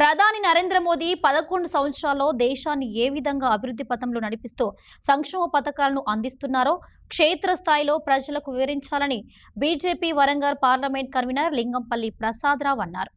ప్రధాని నరేంద్ర మోదీ 11 సంవత్సరాల్లో దేశాన్ని ఏ విధంగా అభివృద్ధి పథంలో నడిపిస్తూ సంక్షేమ పథకాలను అందిస్తున్నారో క్షేత్రస్థాయిలో ప్రజలకు వివరించాలని BJP Warangal parliament convener Lingampalli Prasadarao అన్నారు.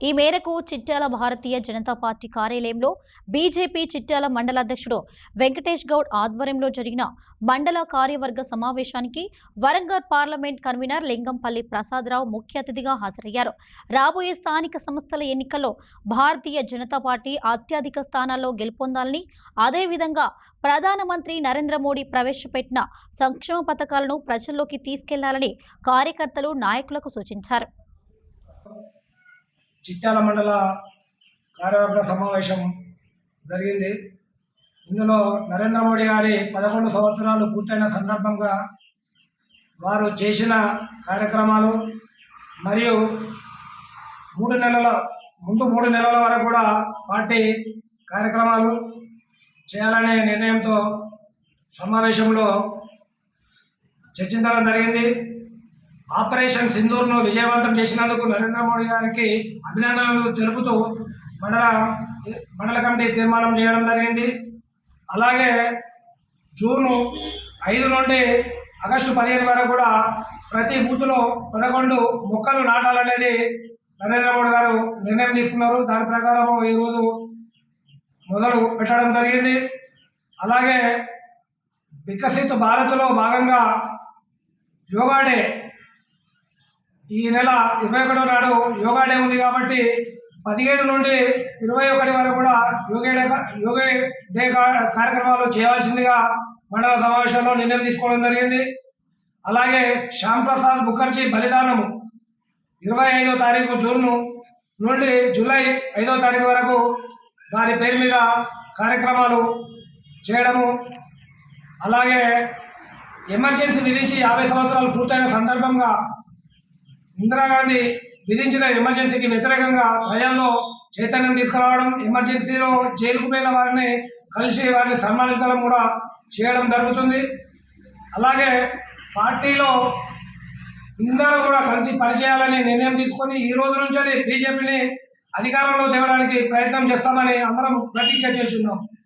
ఈ మేరకు చిట్యాల భారతీయ జనతా పార్టీ కార్యాలయంలో బీజేపీ చిట్యాల మండల అధ్యక్షుడు వెంకటేష్ గౌడ్ ఆధ్వర్యంలో జరిగిన మండల కార్యవర్గ సమావేశానికి వరంగల్ పార్లమెంట్ కన్వీనర్ లింగంపల్లి ప్రసాదరావు ముఖ్య అతిథిగా హాజరయ్యారు. రాబోయే స్థానిక సంస్థల ఎన్నికల్లో భారతీయ జనతా పార్టీ అత్యధిక స్థానాల్లో గెలుపొందాలని, అదేవిధంగా ప్రధానమంత్రి నరేంద్ర మోడీ ప్రవేశపెట్టిన సంక్షేమ పథకాలను ప్రజల్లోకి తీసుకెళ్లాలని కార్యకర్తలు నాయకులకు సూచించారు. చిట్యాల మండల కార్యవర్గ సమావేశం జరిగింది. ఇందులో నరేంద్ర మోడీ గారి 11 సంవత్సరాలు పూర్తయిన సందర్భంగా వారు చేసిన కార్యక్రమాలు మరియు 3 నెలల వరకు కూడా పార్టీ కార్యక్రమాలు చేయాలనే నిర్ణయంతో సమావేశంలో చర్చించడం జరిగింది. ఆపరేషన్ సింధూర్ను విజయవంతం చేసినందుకు నరేంద్ర మోడీ గారికి అభినందనలు తెలుపుతూ మండల కమిటీ తీర్మానం చేయడం జరిగింది. అలాగే జూన్ 5 నుండి ఆగస్టు 15 వరకు కూడా ప్రతి బూత్లో 11 మొక్కలు నాటాలనేది నరేంద్ర మోడీ గారు నిర్ణయం తీసుకున్నారు. దాని ప్రకారం ఈరోజు మొదలు పెట్టడం జరిగింది. అలాగే వికసిత్ భారత్లో భాగంగా యోగా డే ఈ నెల 21 నాడు యోగా డే ఉంది కాబట్టి 17 నుండి 21 వరకు కూడా యోగా డే కార్యక్రమాలు చేయవలసిందిగా మండల సమావేశంలో నిర్ణయం తీసుకోవడం జరిగింది. అలాగే శ్యామ్ ప్రసాద్ ముఖర్జీ బలిదానం 25వ తారీఖు జూన్ నుండి జూలై 5వ తారీఖు వరకు దాని పేరు మీద కార్యక్రమాలు చేయడము, అలాగే ఎమర్జెన్సీ విధించి 50 సంవత్సరాలు పూర్తయిన సందర్భంగా ఇందిరాగాంధీ విధించిన ఎమర్జెన్సీకి వ్యతిరేకంగా ప్రజల్లో చైతన్యం తీసుకురావడం, ఎమర్జెన్సీలో జైలుకు పోయిన వారిని కలిసి వారిని సన్మానించడం కూడా చేయడం జరుగుతుంది. అలాగే పార్టీలో అందరూ కూడా కలిసి పనిచేయాలని నిర్ణయం తీసుకొని ఈ రోజు నుంచి బీజేపీని అధికారంలో తేవడానికి ప్రయత్నం చేస్తామని అందరం ప్రతిజ్ఞ చేస్తున్నాం.